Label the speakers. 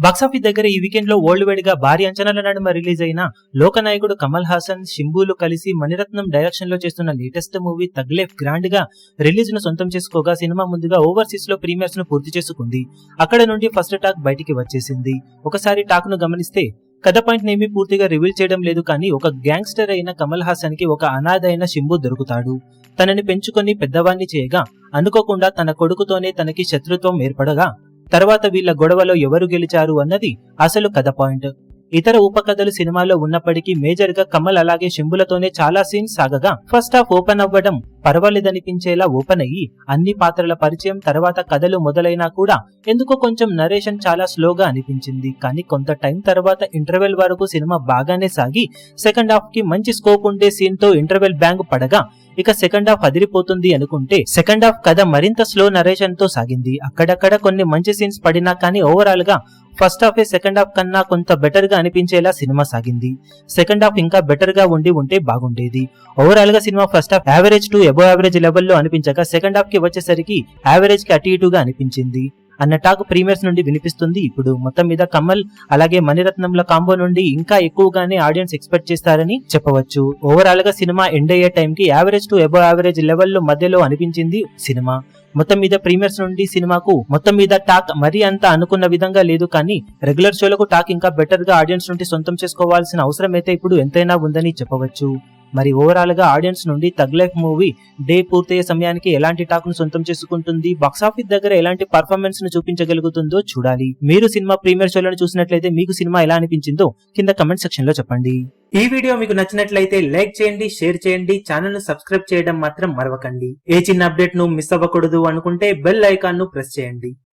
Speaker 1: Box office దగ్గర ఈ weekend లో వరల్డ్ వైడ్ గా భారీ అంచనాల నడుమ రిలీజ్ అయిన లోకనాయకుడు కమల్ హాసన్, శింబులు కలిసి మణిరత్నం డైరెక్షన్ లో చేస్తున్న లేటెస్ట్ మూవీ తగ్ లైఫ్ గ్రాండ్ గా రిలీజ్ ను సొంతం చేసుకోగా సినిమా ముందుగా ఓవర్సీస్ లో ప్రీమియర్స్ ను పూర్తి చేసుకుంది. అక్కడ నుండి ఫస్ట్ టాక్ బయటికి వచ్చేసింది. ఒకసారి టాక్ ను గమనిస్తే కథ పాయింట్ నేమి పూర్తిగా రివీల్ చేయడం లేదు, కానీ ఒక గ్యాంగ్స్టర్ అయిన కమల్ హాసన్ కి ఒక అనాథ అయిన శింబు దొరుకుతాడు. తనని పెంచుకొని పెద్దవాణ్ణి చేయగా అనుకోకుండా తన కొడుకుతోనే తనకి శత్రుత్వం ఏర్పడగా తర్వాత వీళ్ళ గొడవలో ఎవరు గెలిచారు అన్నది అసలు కథ పాయింట్. ఇతర ఉపకథలు సినిమాలో ఉన్నప్పటికీ మేజర్ గా కమల్ అలాగే శింబులతోనే చాలా సీన్స్ సాగగా ఫస్ట్ హాఫ్ ఓపెన్ అవ్వడం పర్వాలేదనిపించేలా ఓపెన్ అయ్యి అన్ని పాత్రల పరిచయం తర్వాత కథలు మొదలైనా కూడా ఎందుకో కొంచెం నరేషన్ చాలా స్లోగా అనిపించింది. కానీ కొంత టైం తర్వాత ఇంటర్వెల్ వరకు సినిమా బాగానే సాగి సెకండ్ హాఫ్ కి మంచి స్కోప్ ఉండే సీన్ తో ఇంటర్వెల్ బ్యాంగ్ పడగా ఇక సెకండ్ హాఫ్ అదిరిపోతుంది అనుకుంటే సెకండ్ హాఫ్ కథ మరింత స్లో నరేషన్ తో సాగింది. అక్కడక్కడ కొన్ని మంచి సీన్స్ పడినా కానీ ఓవరాల్ గా ఫస్ట్ హాఫ్ సెకండ్ హాఫ్ కన్నా కొంత బెటర్ గా అనిపించేలా సినిమా సాగింది. సెకండ్ హాఫ్ ఇంకా బెటర్ గా ఉంటే బాగుండేది. ఓవరాల్ గా cinema first half average to above average లెవెల్లో అనిపించగా సెకండ్ హాఫ్ కి వచ్చేసరికి యావరేజ్ కి అటు ఇటుగా అనిపించింది అన్న టాక్ ప్రీమియర్స్ నుండి వినిపిస్తుంది. ఇప్పుడు మొత్తం మీద కమల్ అలాగే మణిరత్నంల కాంబో నుండి ఇంకా ఎక్కువగానే ఆడియన్స్ ఎక్స్పెక్ట్ చేస్తారని చెప్పవచ్చు. ఓవరాల్ గా సినిమా ఎండ్ అయ్యే టైం కి యావరేజ్ టు అబోవ్ యావరేజ్ లెవెల్లో మధ్యలో అనిపించింది సినిమా. మొత్తం మీద ప్రీమియర్స్ నుండి సినిమాకు మొత్తం మీద టాక్ మరీ అంత అనుకున్న విధంగా లేదు, కానీ రెగ్యులర్ షోలకు టాక్ ఇంకా బెటర్ గా ఆడియన్స్ నుండి సొంతం చేసుకోవాల్సిన అవసరం అయితే ఇప్పుడు ఎంతైనా ఉందని చెప్పవచ్చు. మరి ఓవరాల్ గా ఆడియన్స్ నుండి తగ్ లైఫ్ మూవీ డే పూర్తయ్యే సమయానికి ఎలాంటి టాక్ ను సొంతం చేసుకుంటుంది, బాక్సాఫీస్ దగ్గర ఎలాంటి పర్ఫార్మెన్స్ ను చూపించగలుగుతుందో చూడాలి. మీరు సినిమా ప్రీమియర్ షోలను చూసినట్లయితే మీకు సినిమా ఎలా అనిపించిందో కింద కమెంట్ సెక్షన్ లో చెప్పండి. ఈ వీడియో మీకు నచ్చినట్లయితే లైక్ చేయండి, షేర్ చేయండి, ఛానల్ ను సబ్స్క్రైబ్ చేయడం మాత్రం మరవకండి. ఏ చిన్న అప్డేట్ ను మిస్ అవ్వకూడదు అనుకుంటే బెల్ ఐకాన్ ను ప్రెస్ చేయండి.